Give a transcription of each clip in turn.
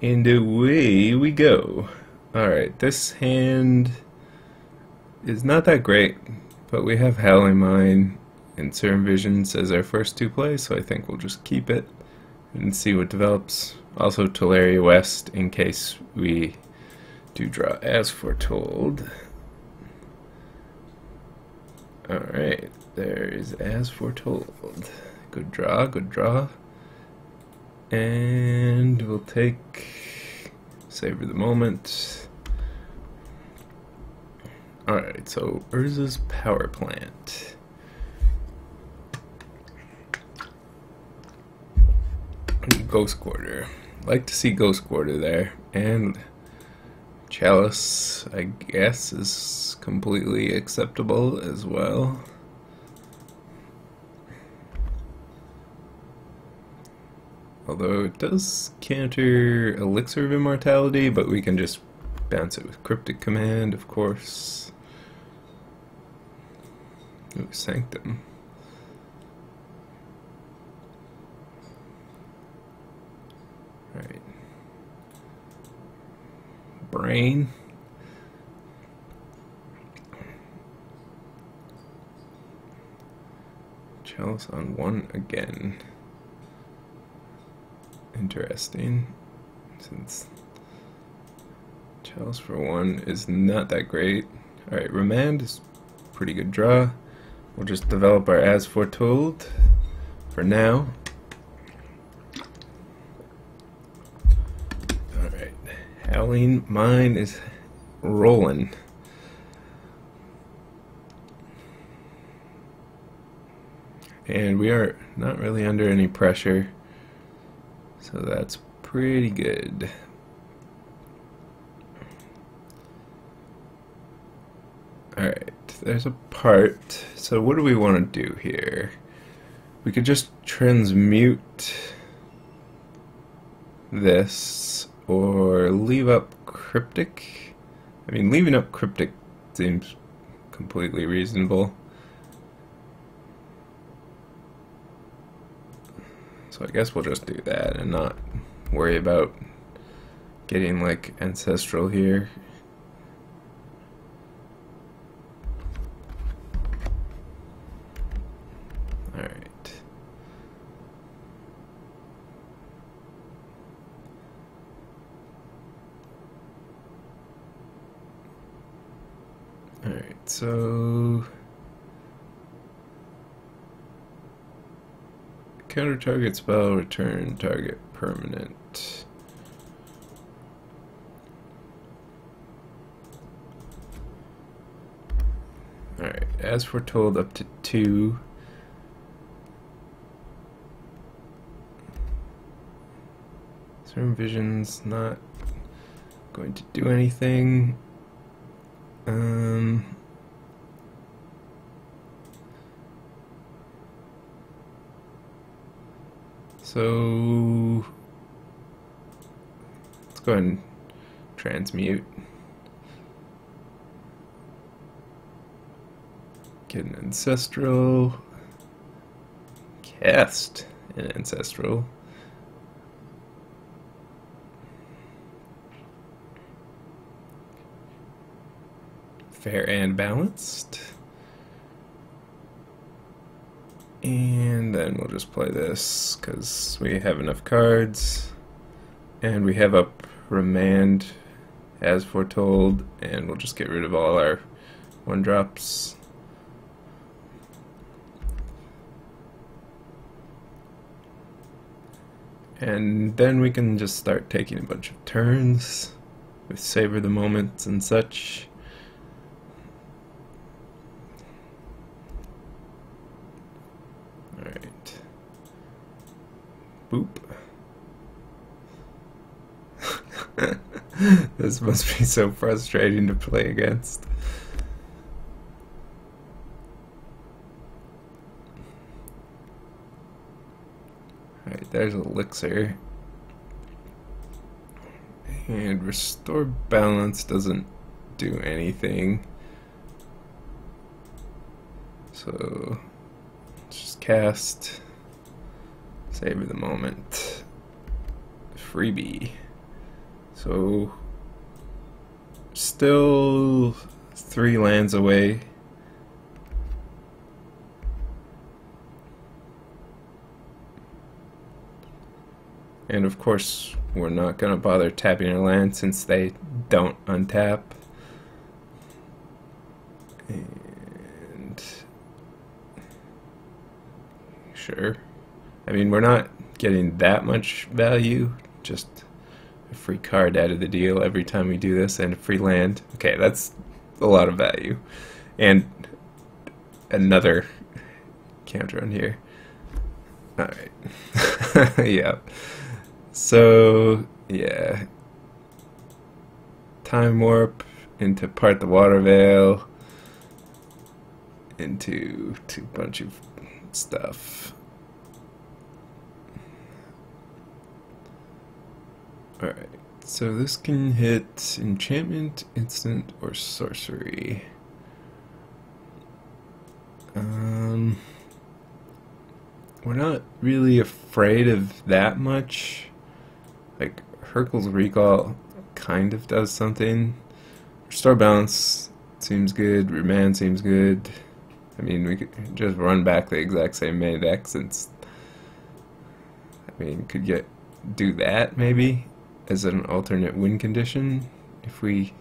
And away we go. Alright, this hand is not that great, but we have Howling Mine and Serum Visions as our first two plays, so I think we'll just keep it and see what develops. Also Teleria West in case we do draw As Foretold. Alright, there is As Foretold. Good draw, good draw. And we'll take Savor the Moment. Alright, so Urza's Power Plant. Ghost Quarter. Like to see Ghost Quarter there. And Chalice, I guess, is completely acceptable as well. Although it does counter Elixir of Immortality, but we can just bounce it with Cryptic Command, of course. Ooh, Sanctum. Alright. Brain. Chalice on one again. Interesting, since Chalice for one is not that great. Alright, Remand is a pretty good draw. We'll just develop our As Foretold for now. Alright, Howling Mine is rolling. And we are not really under any pressure. So that's pretty good. Alright, there's a part. So what do we want to do here? We could just transmute this or leave up Cryptic. I mean, leaving up Cryptic seems completely reasonable. So I guess we'll just do that and not worry about getting like Ancestral here. Alright. Alright, so counter target spell, return target permanent. Alright, As Foretold up to 2. Serum Vision's not going to do anything. So let's go ahead and transmute. Get an Ancestral. Cast an Ancestral. Fair and Balanced. And then we'll just play this because we have enough cards. And we have up Remand As Foretold, and we'll just get rid of all our 1-drops. And then we can just start taking a bunch of turns with Savor the Moments and such. Alright. Boop. This must be so frustrating to play against. Alright, there's Elixir. And Restore Balance doesn't do anything. So let's just cast Savor the Moment. Freebie. So still 3 lands away. And of course, we're not going to bother tapping our land since they don't untap. And sure. I mean, we're not getting that much value, just a free card out of the deal every time we do this, and a free land. Okay, that's a lot of value. And another counter on here. Alright. Yeah. So, yeah. Time warp into part the water veil into a bunch of stuff. Alright, so this can hit enchantment, instant, or sorcery. We're not really afraid of that much. Like, Hercule's Recall kind of does something. Restore Balance seems good, Remand seems good. I mean, we could just run back the exact same main deck since, I mean, could do that maybe as an alternate win condition if we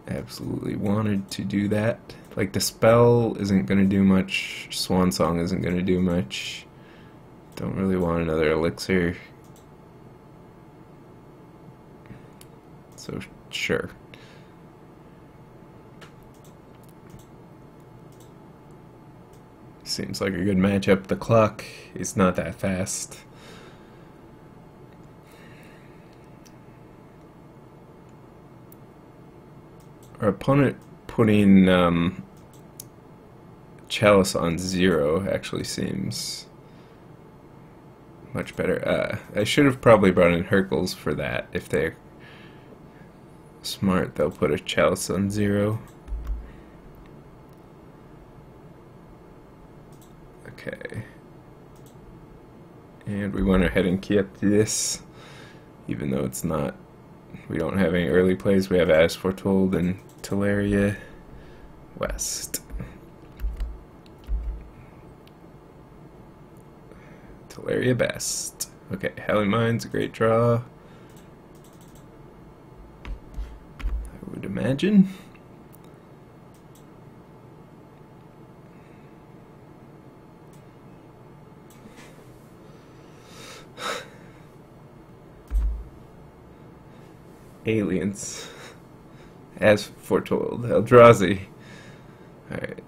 absolutely wanted to do that. Like, Dispel isn't going to do much, Swan Song isn't going to do much. Don't really want another elixir. So, sure. Seems like a good matchup. The clock is not that fast. Our opponent putting Chalice on 0 actually seems much better. I should have probably brought in Hercules for that. If they're smart, they'll put a Chalice on 0. Okay. And we went ahead and kept this, even though it's not, we don't have any early plays. We have As Foretold and Teleria West. Teleria Best. Okay, Howling Mind's a great draw, I would imagine. Aliens. As Foretold. Eldrazi. Alright.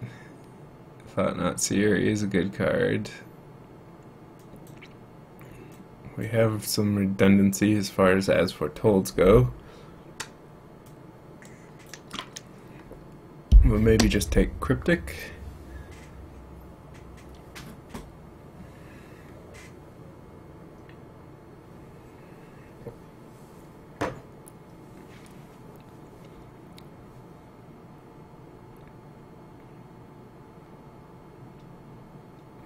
Thought Not Seer is a good card. We have some redundancy as far as Foretolds go. We'll maybe just take Cryptic.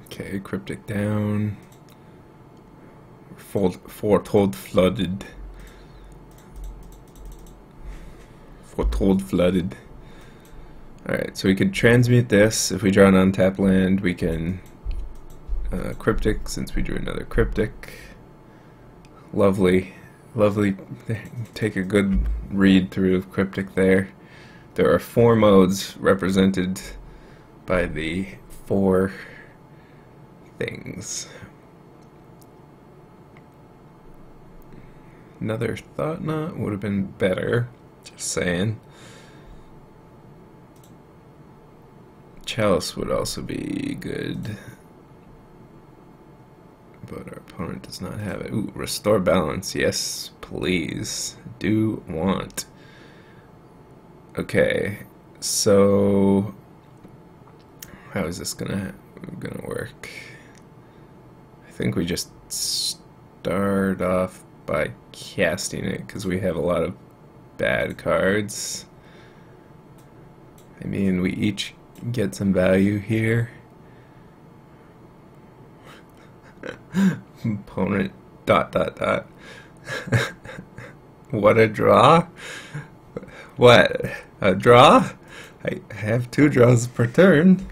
Okay, Cryptic down. Foretold flooded. Foretold flooded. Alright, so we could transmute this. If we draw an untapped land, we can Cryptic, since we drew another Cryptic. Lovely. Lovely. Take a good read through of Cryptic there. There are 4 modes represented by the 4 things. Another Thought Knot would have been better, just saying. Chalice would also be good, but our opponent does not have it. Ooh, Restore Balance, yes please, do want. Okay, so how is this gonna work? I think we just start off by casting it because we have a lot of bad cards. I mean, we each get some value here. Opponent ... What a draw? What? A draw? I have 2 draws per turn.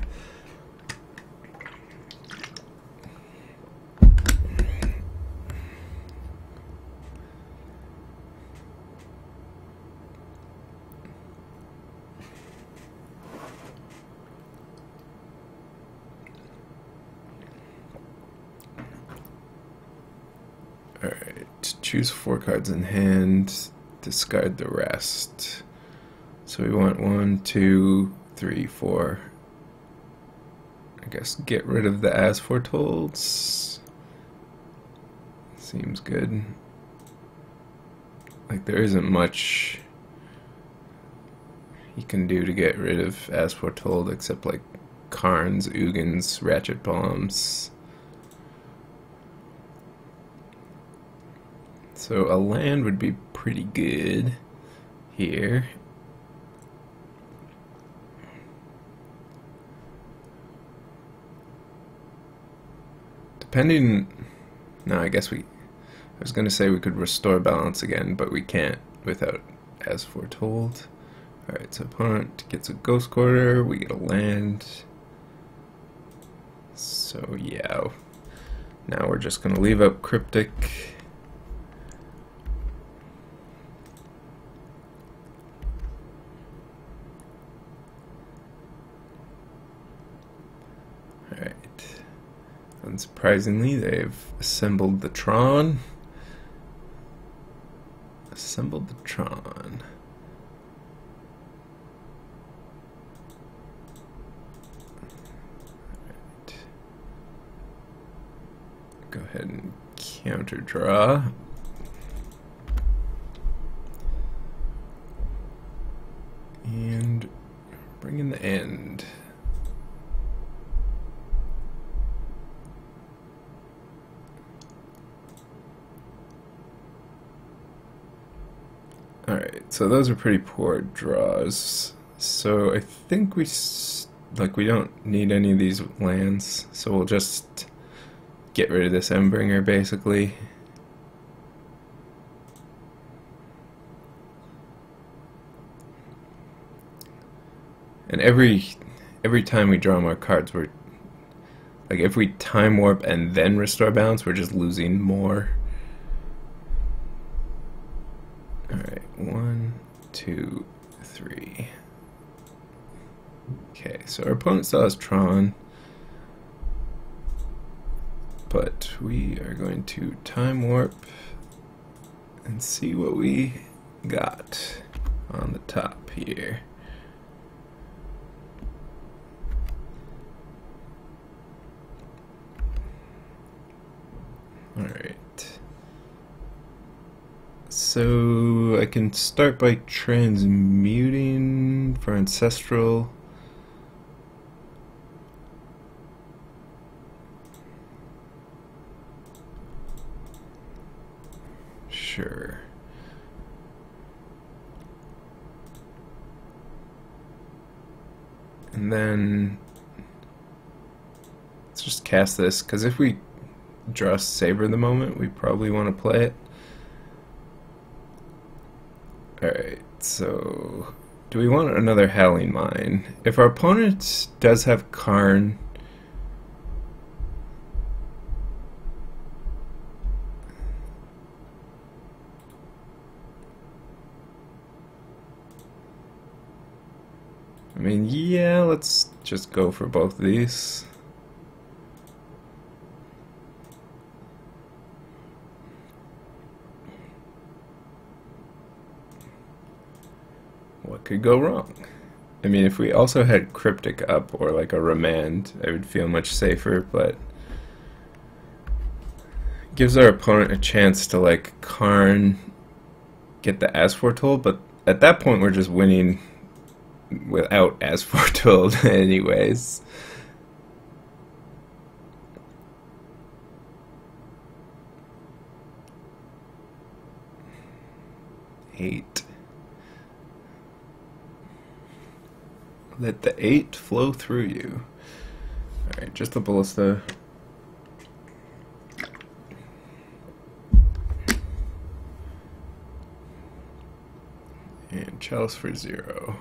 Alright, choose 4 cards in hand, discard the rest. So we want 1, 2, 3, 4. I guess get rid of the As Foretolds. Seems good. Like there isn't much you can do to get rid of As Foretold except like Karns, Ugins, Ratchet Bombs. So a land would be pretty good here. Depending... No, I guess I was going to say we could restore balance again, but we can't without As Foretold. Alright, so opponent gets a Ghost Quarter, we get a land. So yeah. Now we're just going to leave up Cryptic. Alright. Unsurprisingly, they've assembled the Tron. Assembled the Tron. Alright. Go ahead and counter draw. And bring in the end. Alright, so those are pretty poor draws. So I think we don't need any of these lands, so we'll just get rid of this Endbringer basically. And every time we draw more cards, we're like, if we time warp and then restore balance, we're just losing more. Alright, 1, 2, 3. Okay, so our opponent still has Tron, but we are going to time warp and see what we got on the top here. Alright. So I can start by transmuting for Ancestral. Sure. And then let's just cast this, because if we draw Saber the moment, we probably want to play it. Alright, so do we want another Howling Mine? If our opponent does have Karn, I mean, yeah, let's just go for both of these. What could go wrong? I mean, if we also had Cryptic up or like a Remand, I would feel much safer, but it gives our opponent a chance to like Karn, get the As Foretold, but at that point we're just winning without As Foretold anyways. Eight. Let the 8 flow through you. Alright, just the Ballista. And chalice for 0.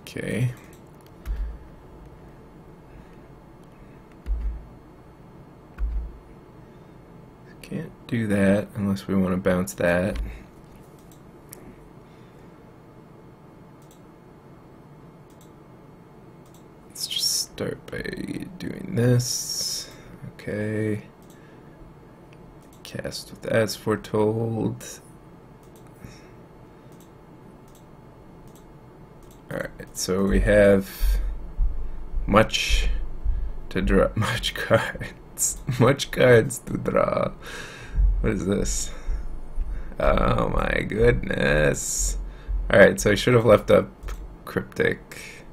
Okay. Can't do that unless we want to bounce that. Let's just start by doing this. Okay. Cast with As Foretold. Alright, so we have much to draw, much cards. Much cards to draw. What is this? Oh my goodness. Alright, so I should have left up Cryptic.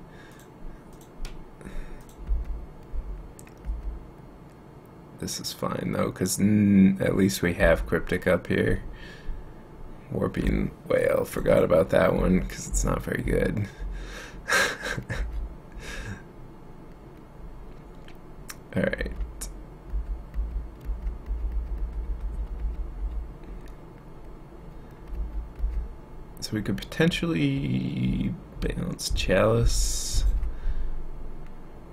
This is fine though, because at least we have Cryptic up here. Warping Whale, forgot about that one because it's not very good. Alright. So we could potentially bounce Chalice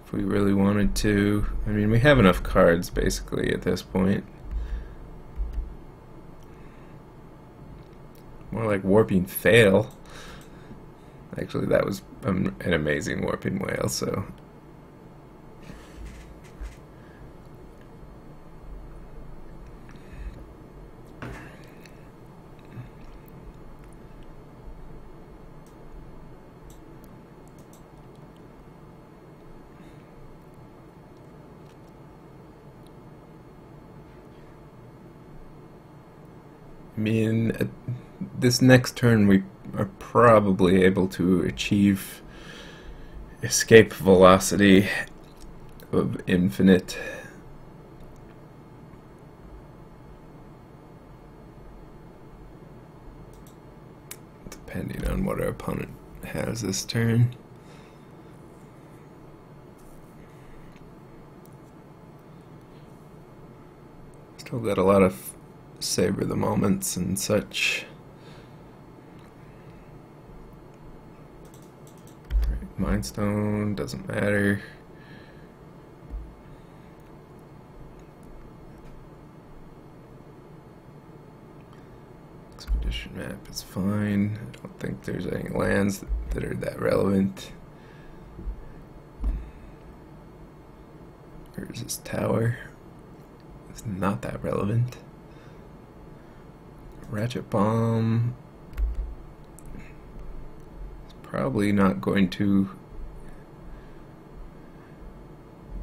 if we really wanted to. I mean, we have enough cards basically at this point. More like Warping Fail. Actually, that was an amazing Warping Whale, so. I mean, this next turn we are probably able to achieve escape velocity of infinite. Depending on what our opponent has this turn. Still got a lot of savor the moments and such. Right, Mind Stone doesn't matter. Expedition map is fine. I don't think there's any lands that are that relevant. Where's this tower? It's not that relevant. Ratchet Bomb is probably not going to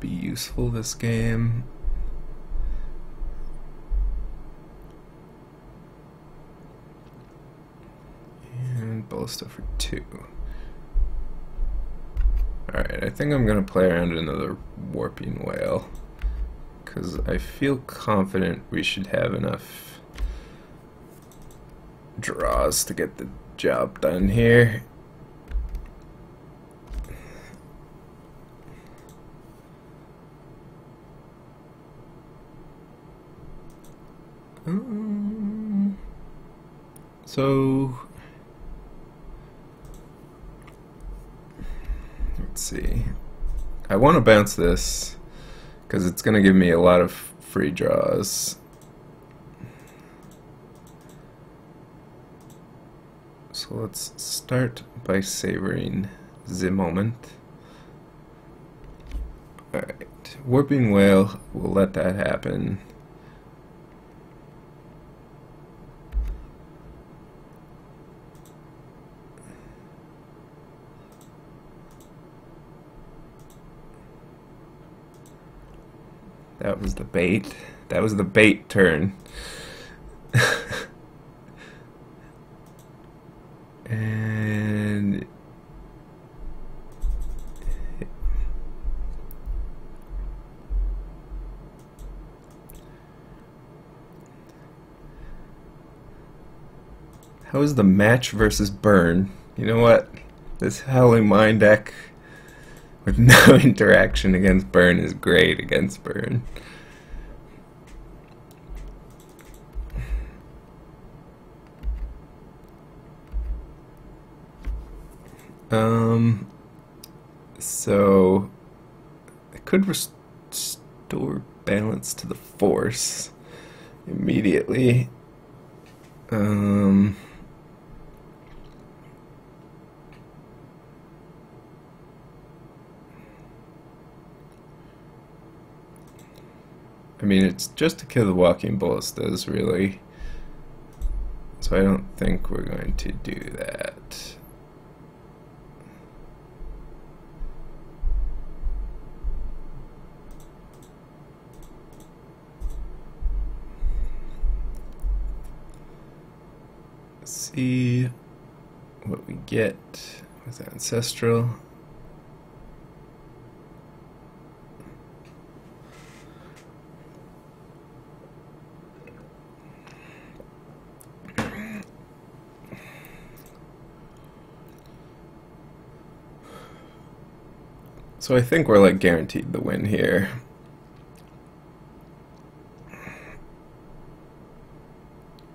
be useful this game. And Ballista for 2. Alright, I think I'm going to play around another Warping Whale, because I feel confident we should have enough draws to get the job done here. So let's see. I want to bounce this because it's going to give me a lot of free draws. So let's start by savoring the moment. Alright, Warping Whale, we'll let that happen. That was the bait. That was the bait turn. And how is the match versus burn? You know what? This Howling Mine deck with no interaction against burn is great against burn. So I could restore balance to the force immediately. I mean, it's just to kill the walking ballistas, really. So I don't think we're going to do that. Let's see what we get with Ancestral. So I think we're like guaranteed the win here.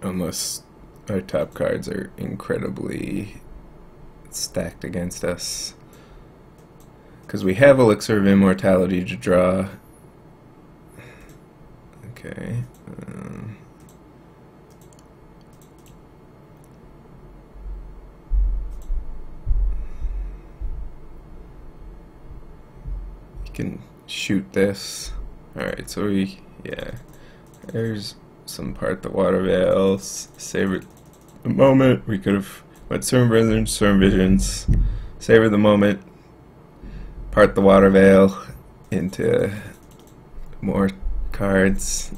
Unless our top cards are incredibly stacked against us. Because we have Elixir of Immortality to draw. Okay. Can shoot this. Alright, so yeah. There's some part the water veils. Savor the moment. We could have went Storm Visions. Savor the moment. Part the water veil into more cards.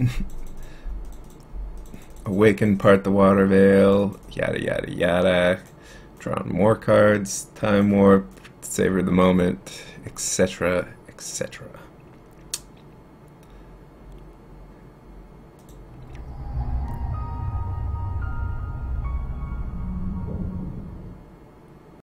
Awaken, part the water veil. Yada yada yada. Draw more cards. Time warp. Savor the moment. Etc. etc.